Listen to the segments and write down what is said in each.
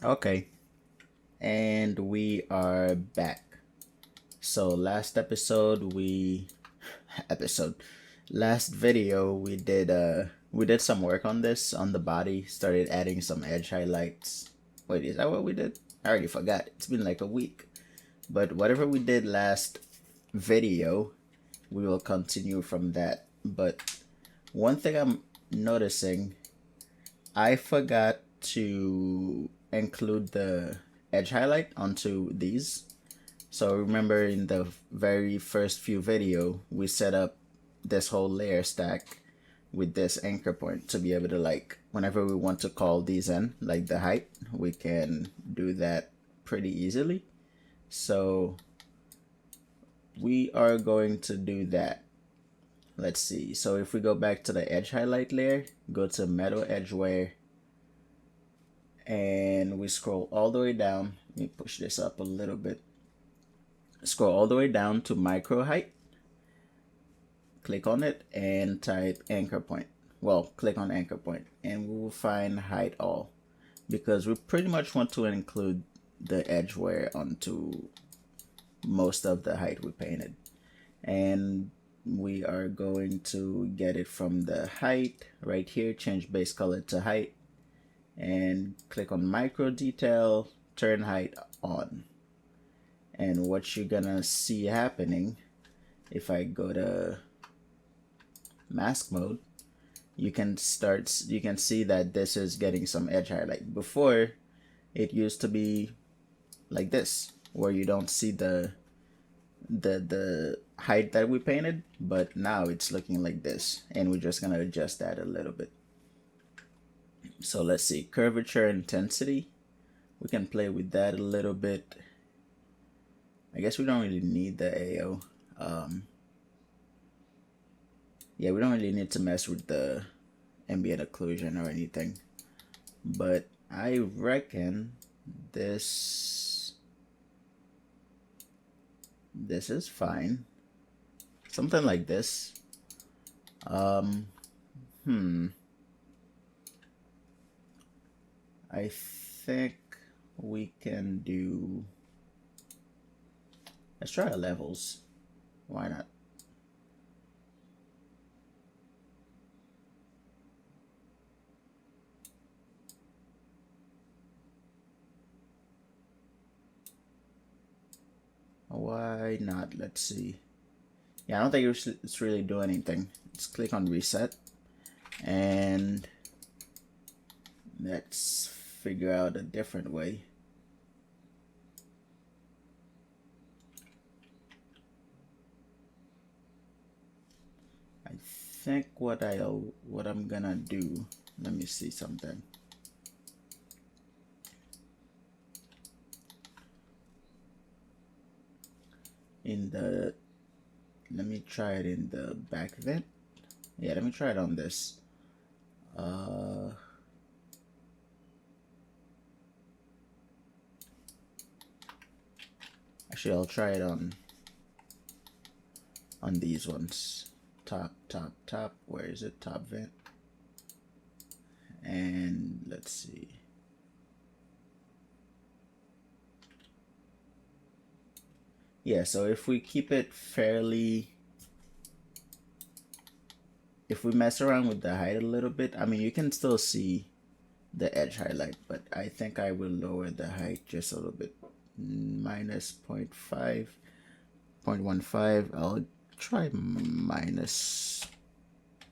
Okay, and we are back. So last episode we episode last video we did some work on this on the body, started adding some edge highlights. Wait, is that what we did? I already forgot. It's been like a week. But whatever we did last video, we will continue from that. But one thing I'm noticing, I forgot to include the edge highlight onto these. So remember in the very first few video, we set up this whole layer stack with this anchor point to be able to, like, whenever we want to call these in, like the height, we can do that pretty easily. So we are going to do that. Let's see. So if we go back to the edge highlight layer, go to metal edge wear, and we scroll all the way down. Let me push this up a little bit. Scroll all the way down to micro height. Click on it and type anchor point. Well, click on anchor point and we will find height all, because we pretty much want to include the edge wear onto most of the height we painted. And we are going to get it from the height right here, change base color to height, and click on micro detail, turn height on. And what you're gonna see happening, if I go to mask mode, you can see that this is getting some edge highlight. Before, it used to be like this, where you don't see the height that we painted, but now it's looking like this, and we're just gonna adjust that a little bit. So let's see, curvature intensity, we can play with that a little bit. I guess we don't really need the AO. Yeah, we don't really need to mess with the ambient occlusion or anything, but I reckon this is fine. Something like this. I think we can do, let's try levels. Why not? Why not? Let's see. Yeah, I don't think it's really doing anything. Let's click on reset and let's figure out a different way. I think what I'm gonna do, let me see something. Let me try it in the back vent. Yeah, let me try it on this. Actually, I'll try it on these ones. Top. Where is it? Top vent. And let's see. Yeah, so if we keep it fairly, if we mess around with the height a little bit, I mean, you can still see the edge highlight, but I think I will lower the height just a little bit. Minus 0.5, 0.15. I'll try minus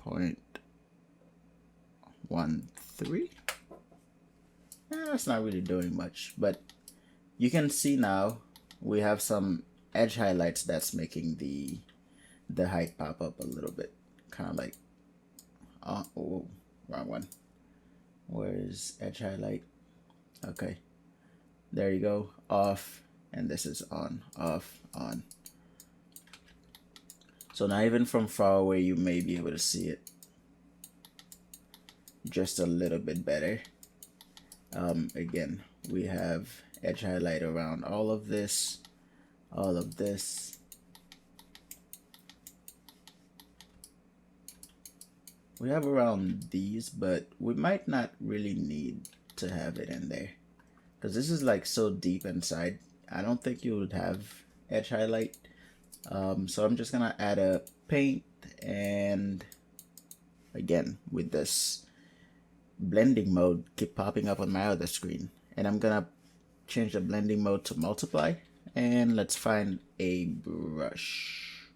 0.13. That's not really doing much, but you can see now we have some edge highlights that's making the height pop up a little bit, kind of like, oh, wrong one. Where is edge highlight? Okay, there you go, off, and this is on, off, on. So now even from far away you may be able to see it just a little bit better. Again, we have edge highlight around all of this, all of this. We have around these, but we might not really need to have it in there, because this is like so deep inside. I don't think you would have edge highlight. So I'm just gonna add a paint, and again with this blending mode keep popping up on my other screen, and I'm gonna change the blending mode to multiply, and let's find a brush.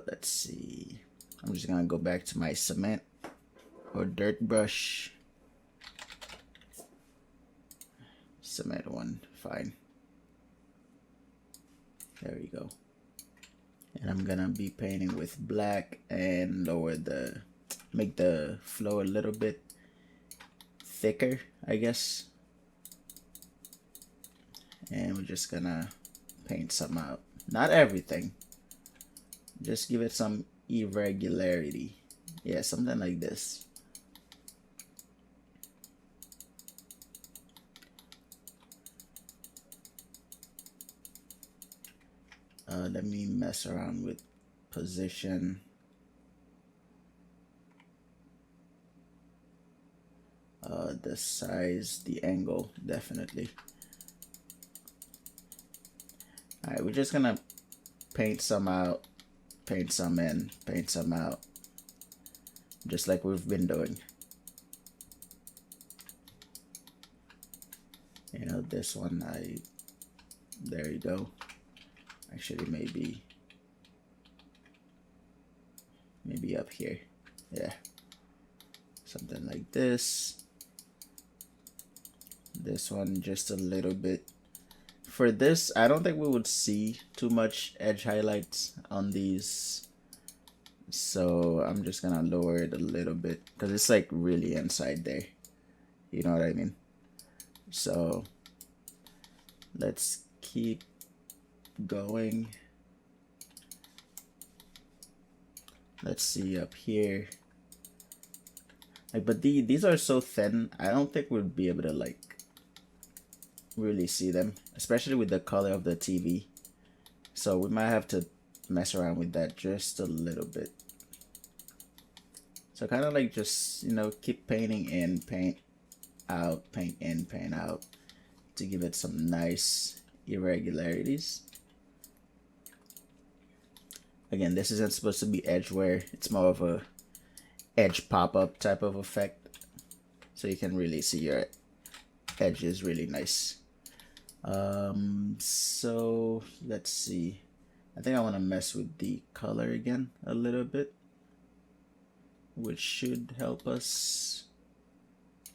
Let's see, I'm just gonna go back to my cement or dirt brush. Cement one, fine. There we go. And I'm gonna be painting with black and make the flow a little bit thicker, I guess. And we're just gonna paint some out. Not everything. Just give it some irregularity. Yeah, something like this. Let me mess around with position. The size, the angle, definitely. Alright, we're just gonna paint some out, paint some in, paint some out, just like we've been doing. You know, this one, there you go. Actually, maybe up here. Yeah, something like this. This one just a little bit. For this, I don't think we would see too much edge highlights on these, so I'm just gonna lower it a little bit because it's like really inside there, you know what I mean? So let's keep going. Let's see up here, like, but these are so thin, I don't think we'll be able to like really see them, especially with the color of the TV. So we might have to mess around with that just a little bit. So kind of like just, you know, keep painting in, paint out, paint in, paint out to give it some nice irregularities. Again, this isn't supposed to be edge wear, it's more of a edge pop-up type of effect, so you can really see your edges really nice. So let's see, I think I want to mess with the color again a little bit, which should help us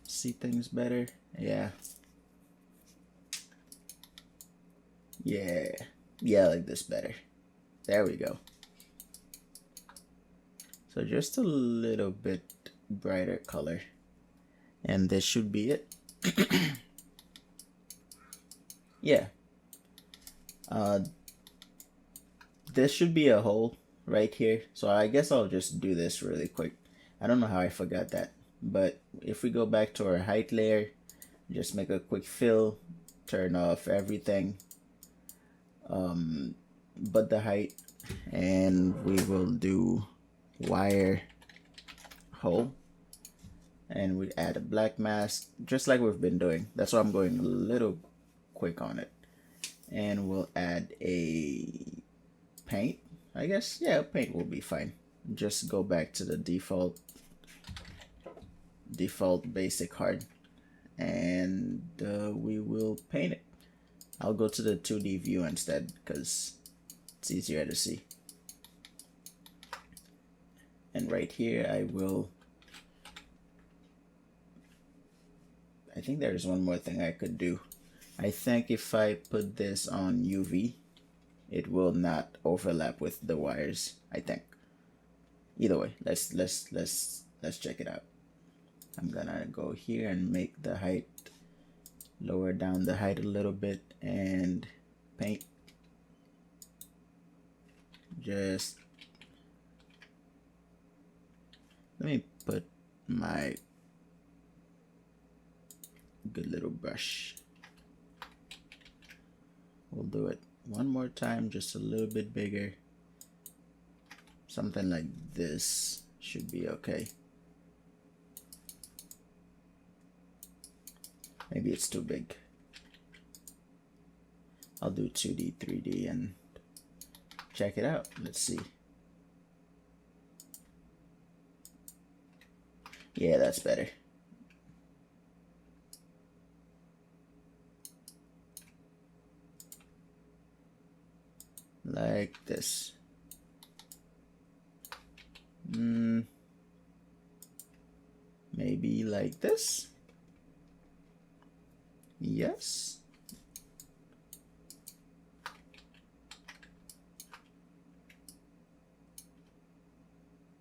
see things better. Yeah, like this better. There we go. So just a little bit brighter color, and this should be it. Yeah, this should be a hole right here, so I guess I'll just do this really quick. I don't know how I forgot that, but if we go back to our height layer, just make a quick fill, turn off everything but the height, and we will do wire hole, and we add a black mask just like we've been doing. That's why I'm going a little quick on it. And we'll add a paint, I guess. Yeah, paint will be fine. Just go back to the default basic hard, and we will paint it. I'll go to the 2D view instead because it's easier to see. And right here I think there's one more thing I could do. I think if I put this on UV, it will not overlap with the wires, I think. Either way, let's check it out. I'm gonna go here and make the height, lower down the height a little bit, and paint. Just let me put my good little brush. We'll do it one more time, just a little bit bigger. Something like this should be okay. Maybe it's too big. I'll do 2D, 3D, and check it out. Let's see. Yeah, that's better. Like this. Maybe like this. Yes.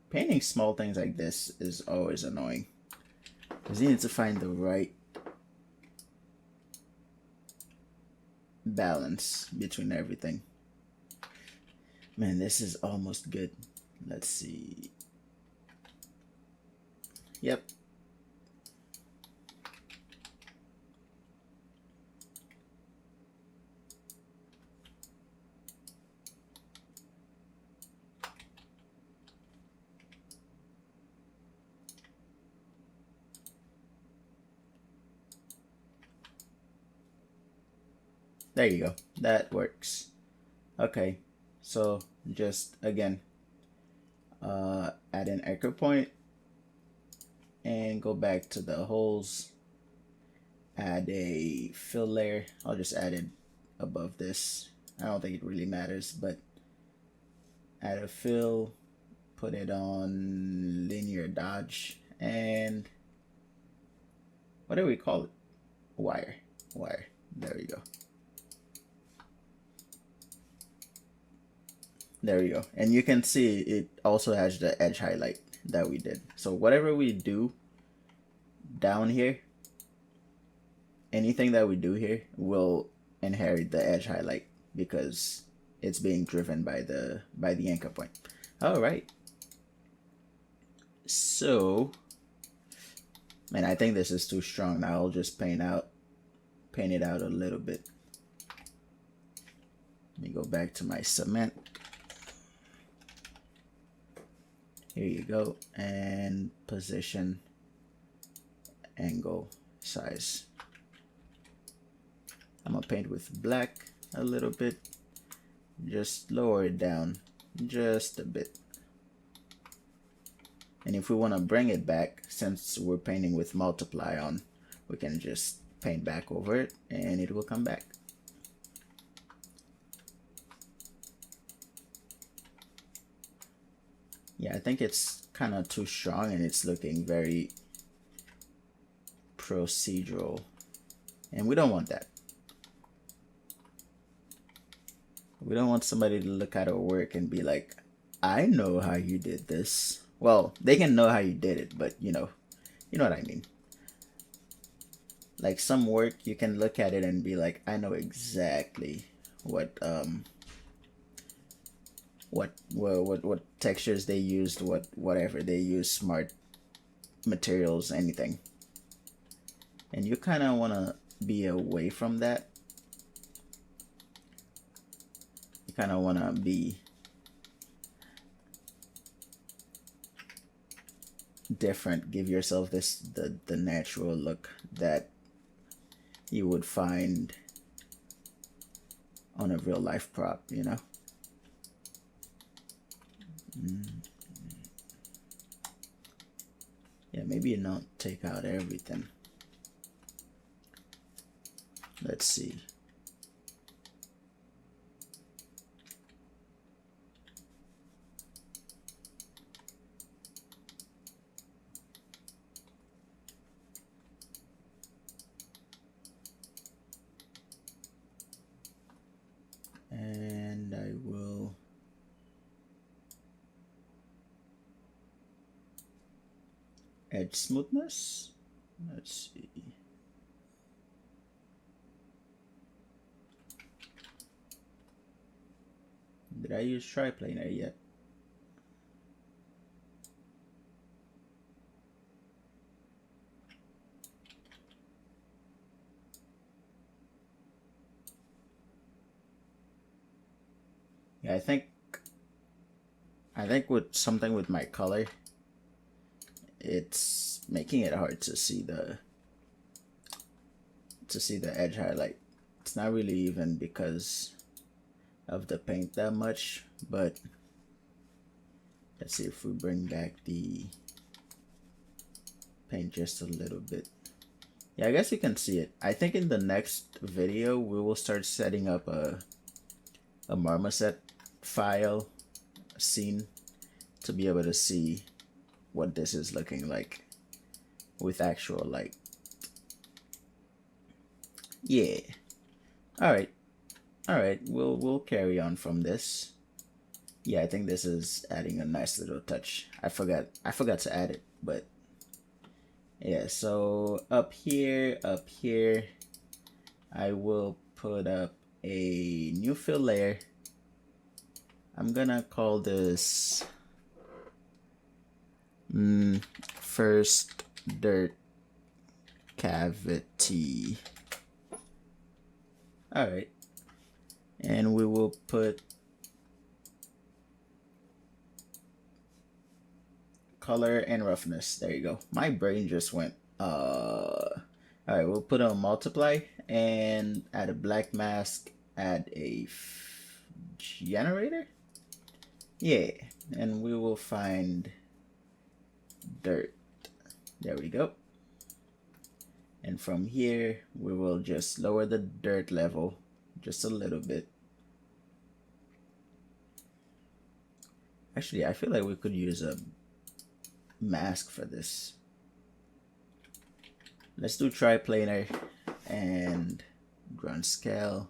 Painting small things like this is always annoying, because you need to find the right balance between everything. Man, this is almost good. Let's see. Yep. There you go. That works. Okay. So just again, add an anchor point and go back to the holes. Add a fill layer. I'll just add it above this. I don't think it really matters, but add a fill, put it on linear dodge, and what do we call it? Wire. There we go. There we go. And you can see it also has the edge highlight that we did. So whatever we do down here, anything that we do here will inherit the edge highlight because it's being driven by the anchor point. All right. So, man, I think this is too strong. Now I'll just paint it out a little bit. Let me go back to my cement. Here you go, and position, angle, size. I'm gonna paint with black a little bit, just lower it down just a bit. And if we want to bring it back, since we're painting with multiply on, we can just paint back over it and it will come back. Yeah, I think it's kind of too strong and it's looking very procedural, and we don't want that. We don't want somebody to look at our work and be like, I know how you did this. Well, they can know how you did it, but you know what I mean. Like some work, you can look at it and be like, I know exactly what textures they used, whatever they used, smart materials, anything. And you kind of want to be away from that. You kind of want to be different, give yourself the natural look that you would find on a real life prop, you know. Yeah, maybe you don't take out everything. Let's see. And I will edge smoothness. Let's see. Did I use triplanar yet? Yeah, I think with something with my color, it's making it hard to see to see the edge highlight. It's not really even because of the paint that much, but let's see if we bring back the paint just a little bit. Yeah, I guess you can see it. I think in the next video we will start setting up a marmoset file scene to be able to see what this is looking like with actual light. Yeah. All right. We'll carry on from this. Yeah, I think this is adding a nice little touch. I forgot to add it, but yeah. So up here, I will put up a new fill layer. I'm gonna call this first dirt cavity. All right, and we will put color and roughness. There you go. My brain just went all right, we'll put on multiply and add a black mask, add a generator. Yeah, and we will find dirt. There we go. And from here we will just lower the dirt level just a little bit. Actually, I feel like we could use a mask for this. Let's do triplanar and grunt scale.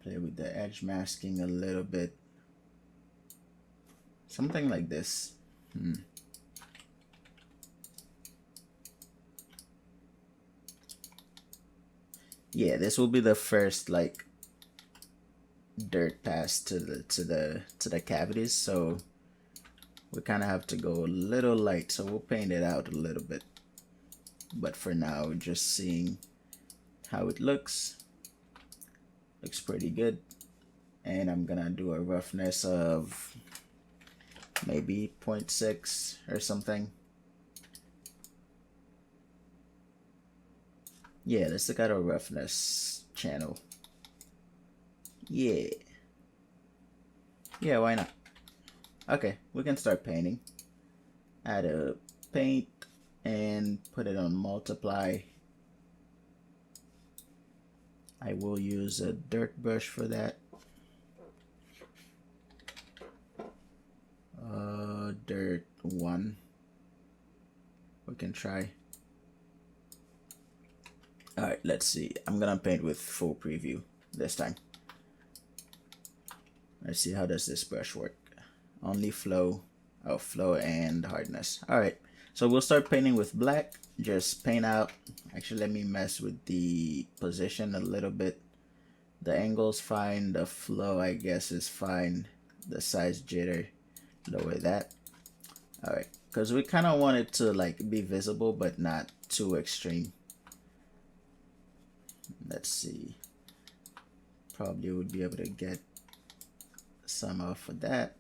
Play with the edge masking a little bit. Something like this. Yeah, this will be the first like dirt pass to the cavities, so we kind of have to go a little light, so we'll paint it out a little bit. But for now, just seeing how it looks pretty good. And I'm gonna do a roughness of maybe 0.6 or something. Yeah, let's look at our roughness channel. Yeah, why not? Okay, we can start painting. Add a paint and put it on multiply. I will use a dirt brush for that. Dirt 1. We can try. Alright, let's see. I'm gonna paint with full preview this time. Let's see, how does this brush work? Only flow. Oh, flow and hardness. Alright, so we'll start painting with black. Just paint out. Actually, let me mess with the position a little bit. The angle's fine. The flow, I guess, is fine. The size jitter, lower that. Alright, because we kind of want it to like be visible but not too extreme. Let's see. Probably would be able to get some off of that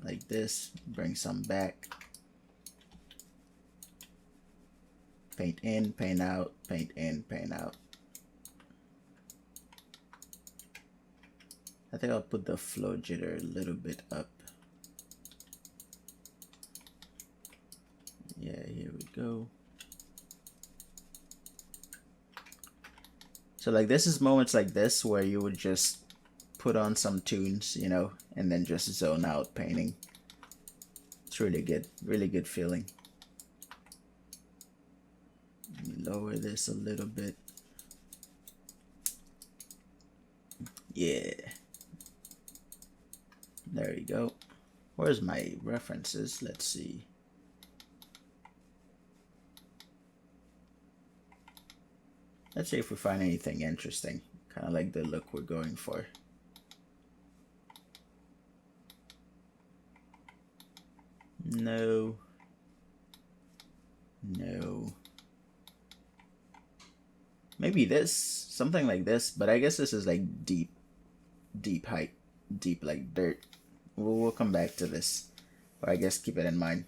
like this. Bring some back. Paint in, paint out, paint in, paint out. I think I'll put the flow jitter a little bit up. Yeah, here we go. So like this is moments like this where you would just put on some tunes, you know, and then just zone out painting. It's really good feeling. Let me lower this a little bit. Yeah. There you go. Where's my references? Let's see. Let's see if we find anything interesting. Kind of like the look we're going for. No. No. Maybe this, something like this, but I guess this is like deep height, deep like dirt. We'll come back to this, or I guess keep it in mind.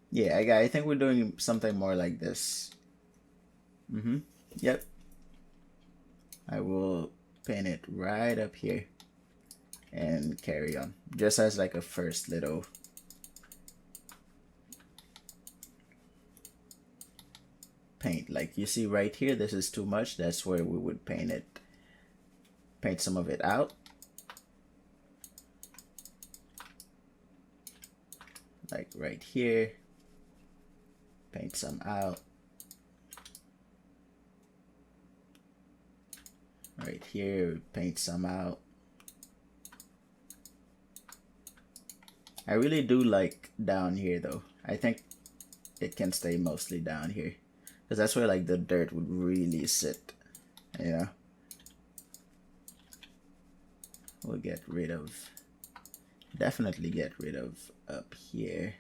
Yeah, I think we're doing something more like this. Yep. I will paint it right up here and carry on. Just as like a first little paint. Like you see right here, this is too much. That's where we would paint it. Paint some of it out. Like right here. Paint some out. Right here, paint some out. I really do like down here though. I think it can stay mostly down here, because that's where like the dirt would really sit, you know. We'll get rid of, definitely get rid of up here.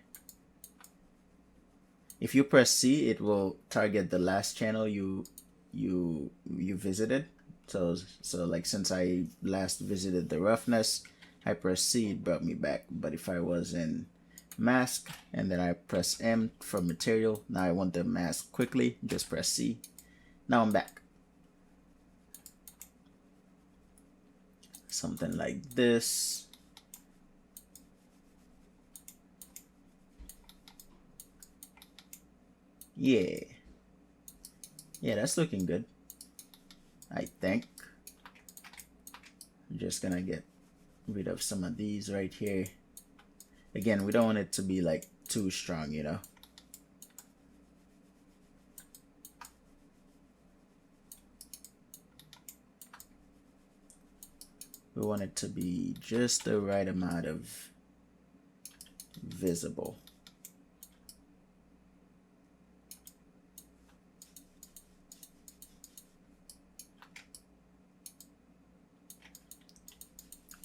If you press C, it will target the last channel you visited. So like since I last visited the roughness, I press C, it brought me back. But if I was in mask and then I press M for material, now I want the mask quickly, just press C. Now I'm back. Something like this. Yeah. Yeah, that's looking good, I think. I'm just gonna get rid of some of these right here. Again, we don't want it to be like too strong, you know. We want it to be just the right amount of visible.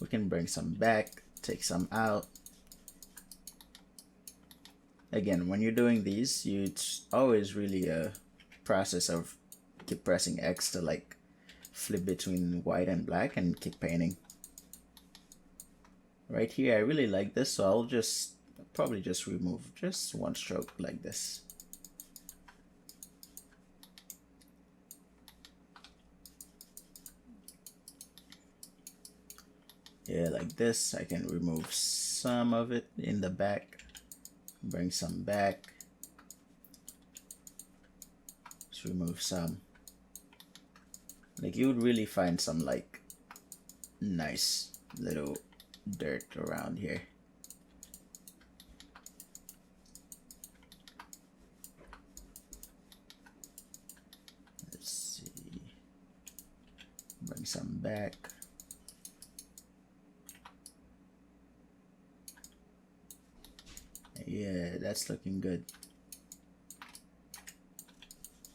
We can bring some back, take some out. Again, when you're doing these, it's always really a process of keep pressing X to like flip between white and black and keep painting. Right here, I really like this, so I'll just probably just remove just one stroke like this. Yeah, like this. I can remove some of it in the back, bring some back, just remove some. Like you would really find some like nice little dirt around here. Let's see, bring some back. Yeah, that's looking good.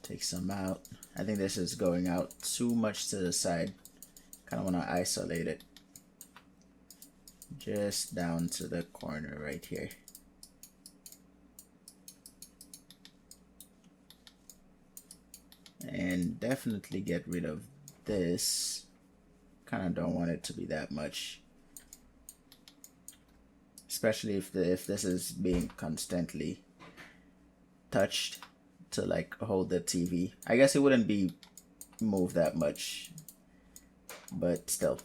Take some out. I think this is going out too much to the side. Kind of want to isolate it. Just down to the corner right here. And definitely get rid of this. Kind of don't want it to be that much. Especially if this is being constantly touched to like hold the TV. I guess it wouldn't be moved that much, but still,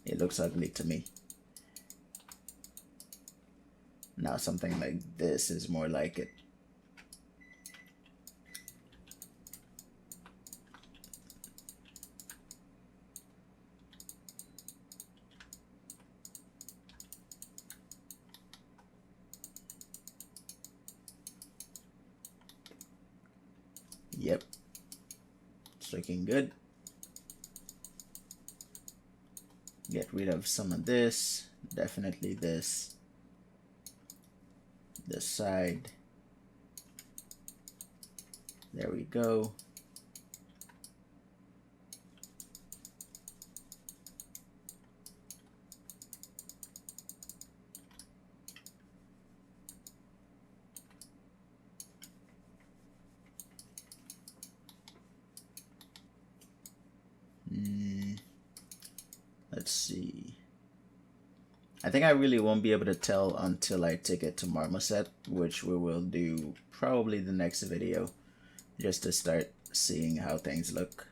it looks ugly to me. Now something like this is more like it. Yep, it's looking good. Get rid of some of this, definitely this side. There we go. Let's see. I think I really won't be able to tell until I take it to Marmoset, which we will do probably the next video, just to start seeing how things look.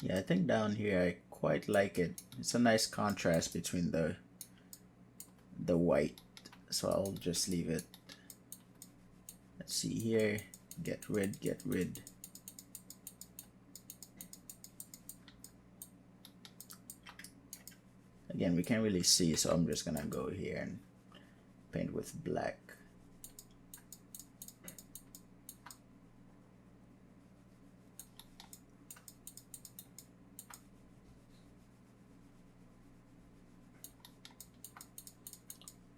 Yeah, I think down here I quite like it. It's a nice contrast between the white, so I'll just leave it. Let's see here, get rid. Again, we can't really see, so I'm just gonna go here and paint with black.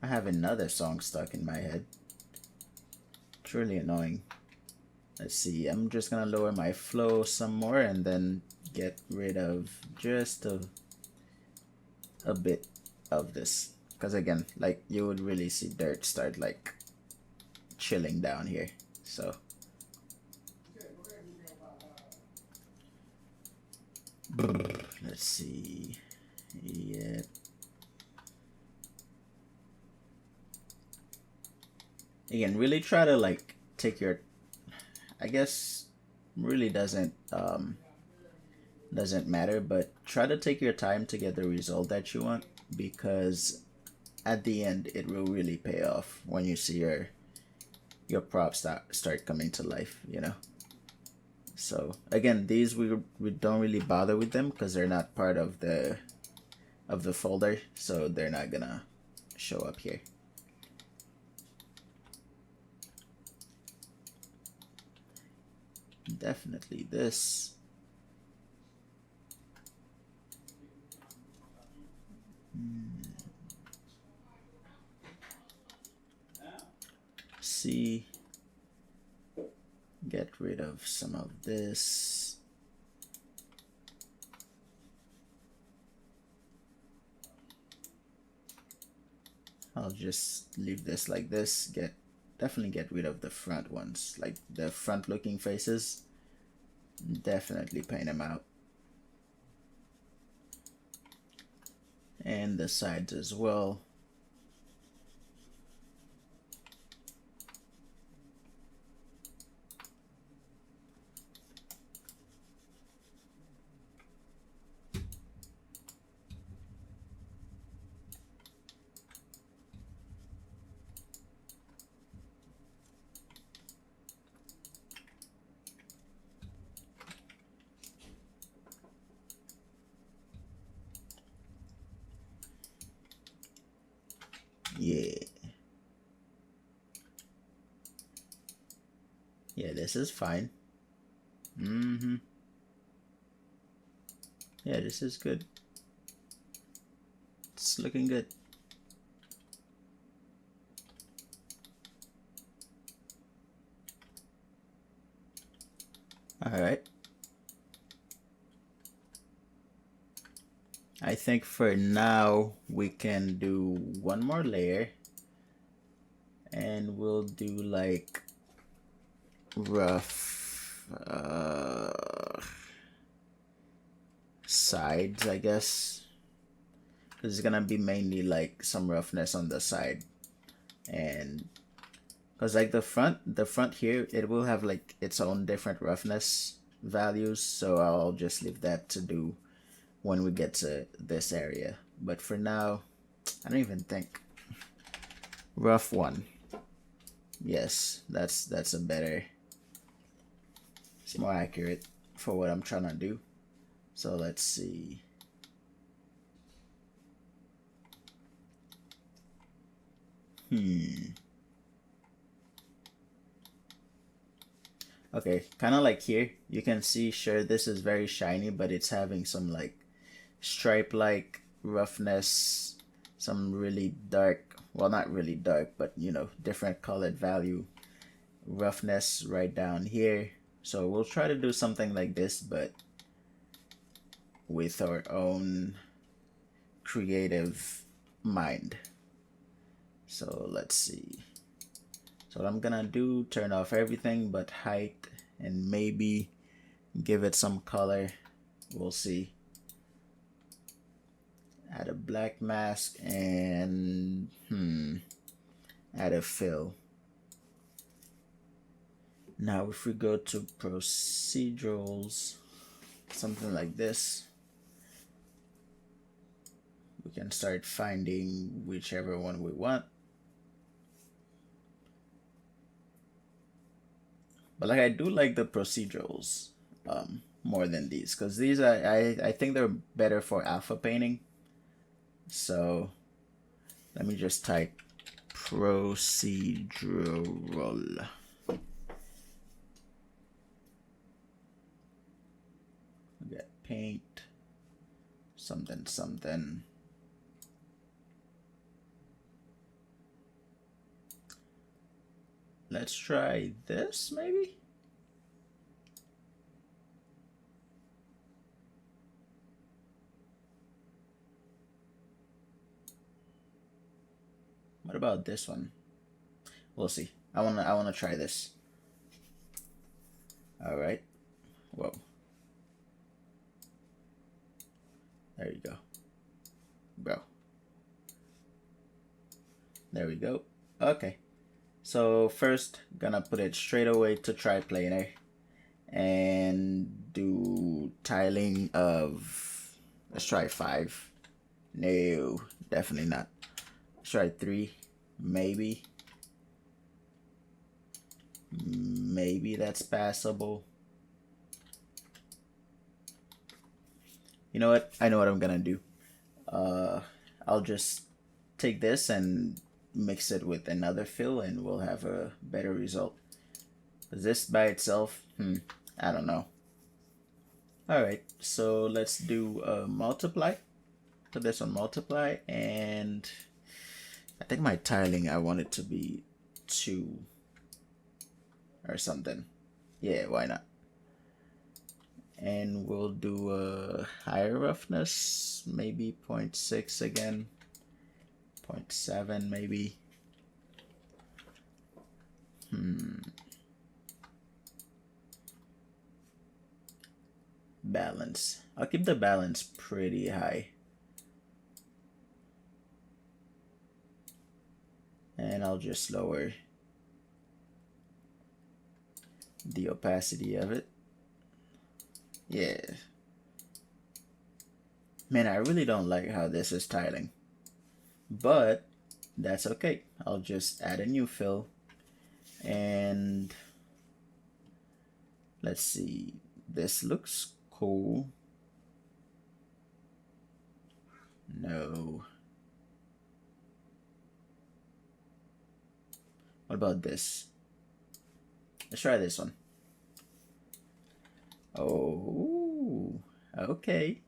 I have another song stuck in my head. It's really annoying. Let's see, I'm just gonna lower my flow some more and then get rid of just a bit of this. Because again, like, you would really see dirt start like chilling down here. So let's see. Yeah. Again, really try to like take your, I guess really doesn't matter, but try to take your time to get the result that you want, because at the end it will really pay off when you see your props start coming to life, you know. So again, these we don't really bother with them because they're not part of the folder, so they're not gonna show up here. Definitely this. See, get rid of some of this. I'll just leave this like this. Definitely get rid of the front ones, like the front looking faces. Definitely paint them out. And the sides as well. Yeah. Yeah, this is fine. Yeah, this is good. It's looking good. All right. I think for now we can do one more layer and we'll do like rough sides, I guess. It's gonna be mainly like some roughness on the side, and because like the front here, it will have like its own different roughness values, so I'll just leave that to do when we get to this area. But for now, I don't even think. Rough one. Yes, that's a better, it's more accurate for what I'm trying to do. So let's see. Okay, kind of like here, you can see, sure, this is very shiny, but it's having some like stripe-like roughness, some really dark, well, not really dark, but you know, different colored value roughness right down here. So we'll try to do something like this, but with our own creative mind. So let's see. So what I'm gonna do, turn off everything but height and maybe give it some color. We'll see. Add a black mask and add a fill. Now if we go to procedurals, something like this, we can start finding whichever one we want. But like, I do like the procedurals more than these, because these I think they're better for alpha painting. So let me just type procedural. We got paint, something, something. Let's try this, maybe? What about this one? We'll see. I wanna try this. All right. Whoa. There you go, bro. There we go. Okay. So first, gonna put it straight away to triplanar and do tiling of, let's try 5. No, definitely not. Let's try 3, maybe. Maybe that's passable. You know what? I know what I'm gonna do. I'll just take this and mix it with another fill and we'll have a better result. Is this by itself? I don't know. Alright, so let's do multiply. Put this on multiply, and I think my tiling, I want it to be 2 or something. Yeah, why not? And we'll do a higher roughness, maybe 0.6 again, 0.7 maybe. Balance. I'll keep the balance pretty high. And I'll just lower the opacity of it. Yeah. Man, I really don't like how this is tiling. But that's okay. I'll just add a new fill. And let's see. This looks cool. No. What about this? Let's try this one. Oh, okay.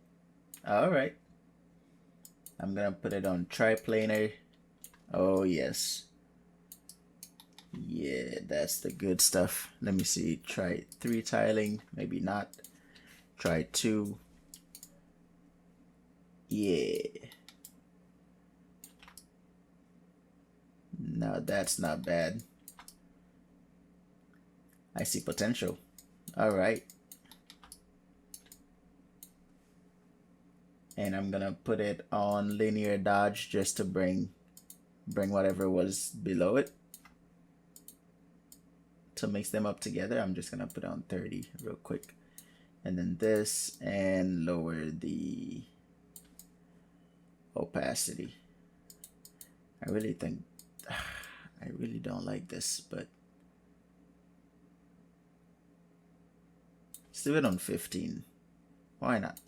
All right. I'm gonna put it on triplanar. Oh, yes. Yeah, that's the good stuff. Let me see. Try 3 tiling. Maybe not. Try 2. Yeah. No, that's not bad. I see potential. All right. And I'm gonna put it on linear dodge just to bring whatever was below it to mix them up together. I'm just gonna put on 30 real quick, and then this, and lower the opacity. I really think I really don't like this, but let's do it on 15. Why not?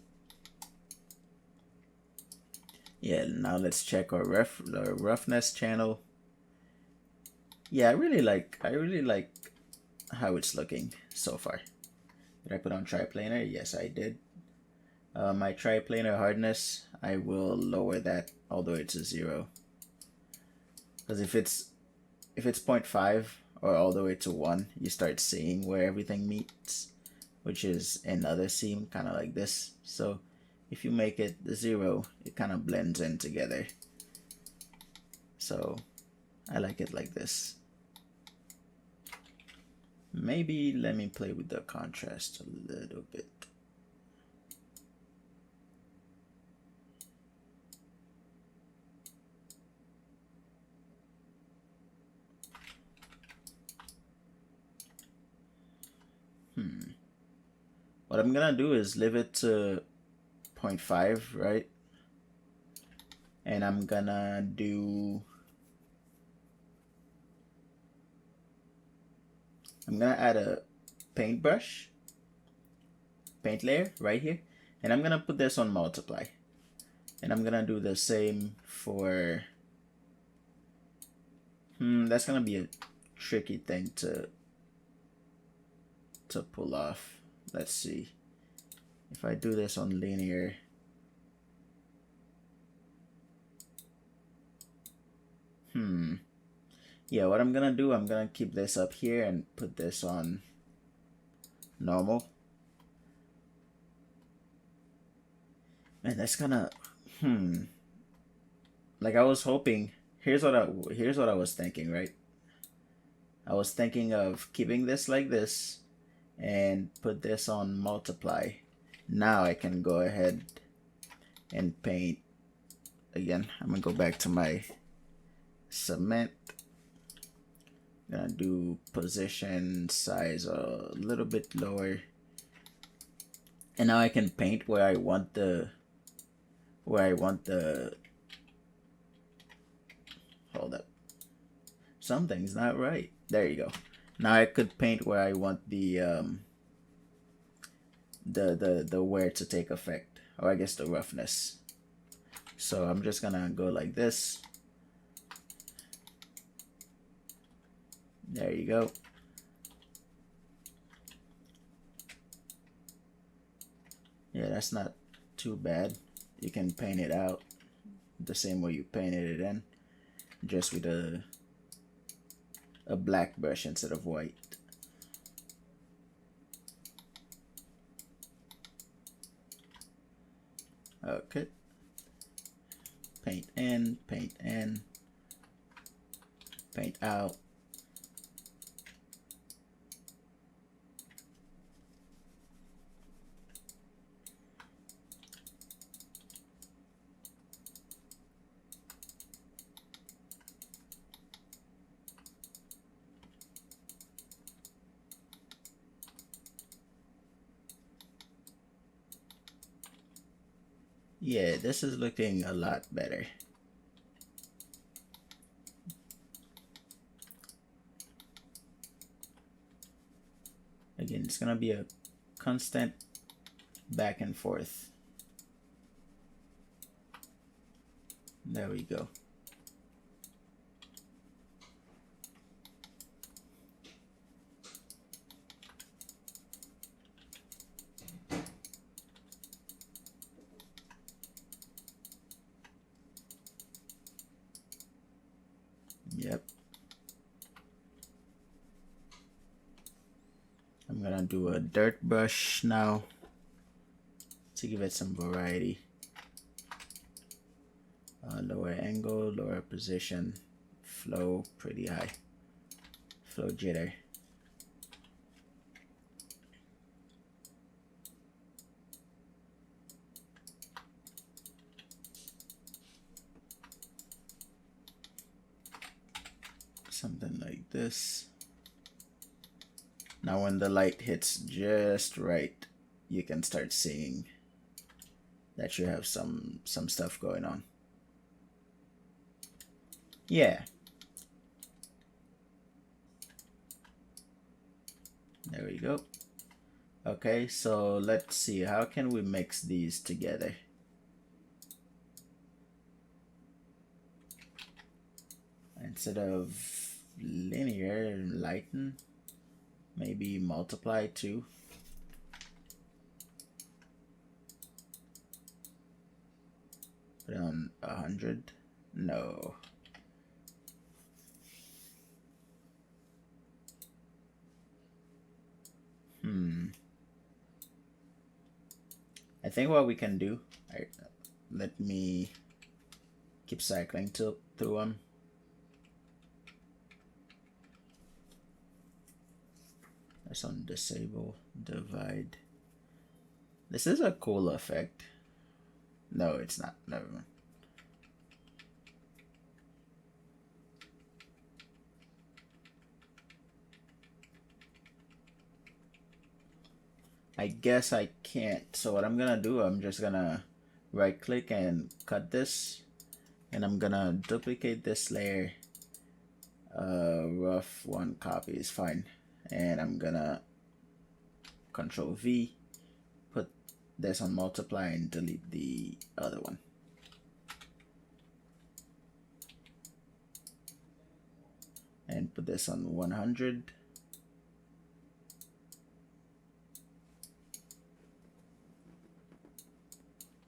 Yeah, now let's check our roughness channel. Yeah, I really like how it's looking so far. Did I put on triplanar? Yes, I did. My triplanar hardness, I will lower that all the way to 0. Because if it's 0.5 or all the way to 1, you start seeing where everything meets, which is another seam, kind of like this. So if you make it 0, it kind of blends in together. So I like it like this. Maybe let me play with the contrast a little bit. What I'm gonna do is leave it to 0.5, right? And I'm gonna add a paintbrush, paint layer right here. And I'm gonna put this on multiply. And I'm gonna do the same for, that's gonna be a tricky thing to pull off. Let's see. If I do this on linear, yeah, what I'm gonna do, I'm gonna keep this up here and put this on normal. And that's gonna, like I was hoping, here's what I was thinking, right? I was thinking of keeping this like this and put this on multiply. Now I can go ahead and paint again. I'm gonna go back to my cement. I'm gonna do position size a little bit lower. And now I can paint where I want the hold up. Something's not right. There you go. Now I could paint where I want the wear to take effect, or I guess the roughness. So I'm just gonna go like this. There you go. Yeah, that's not too bad. You can paint it out the same way you painted it in, just with a black brush instead of white. Okay. Paint in, paint in, paint out. Yeah, this is looking a lot better. Again, it's gonna be a constant back and forth. There we go. Yep. I'm gonna do a dirt brush now to give it some variety. Lower angle, lower position, flow pretty high, flow jitter. Something like this. Now when the light hits just right, you can start seeing that you have some stuff going on. Yeah. There we go. Okay, so let's see, how can we mix these together? Instead of linear, lighten, maybe multiply too. Put it on 100. No. I think what we can do, let me keep cycling through them. Press on disable, divide. This is a cool effect. No, it's not. Never mind. I guess I can't. So what I'm gonna do, I'm just gonna right click and cut this, and I'm gonna duplicate this layer. Rough one copy is fine, and I'm gonna Control V, put this on multiply, and delete the other one. And put this on 100.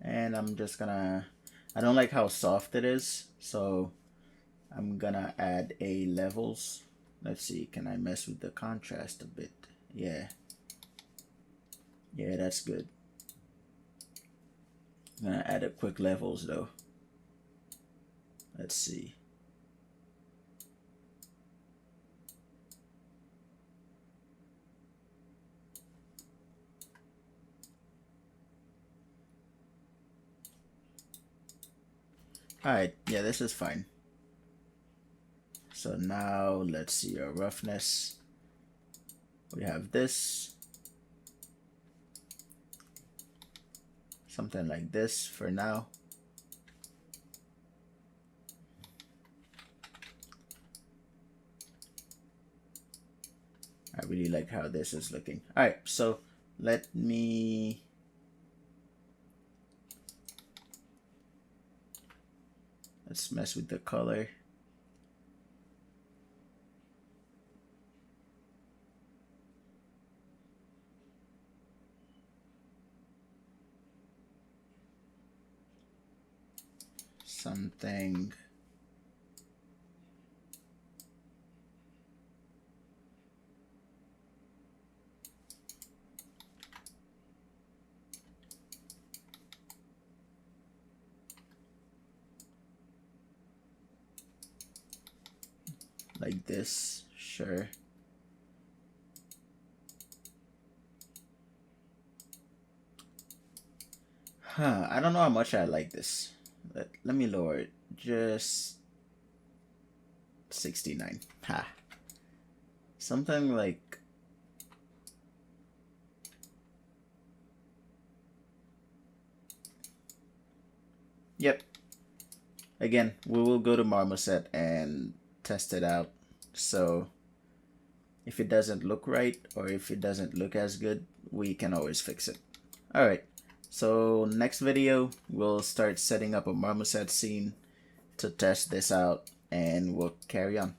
And I'm just gonna, I don't like how soft it is, so I'm gonna add a levels. Let's see, can I mess with the contrast a bit? Yeah, that's good. I'm gonna add a quick levels though. Let's see. Alright, yeah, this is fine. So now let's see our roughness. We have this. Something like this for now. I really like how this is looking. Alright, so let's mess with the color. Something like this, sure. I don't know how much I like this. Let me lower it. Just 69. Something like, yep. Again, we will go to Marmoset and test it out. So if it doesn't look right, or if it doesn't look as good, we can always fix it. Alright, so next video, we'll start setting up a Marmoset scene to test this out, and we'll carry on.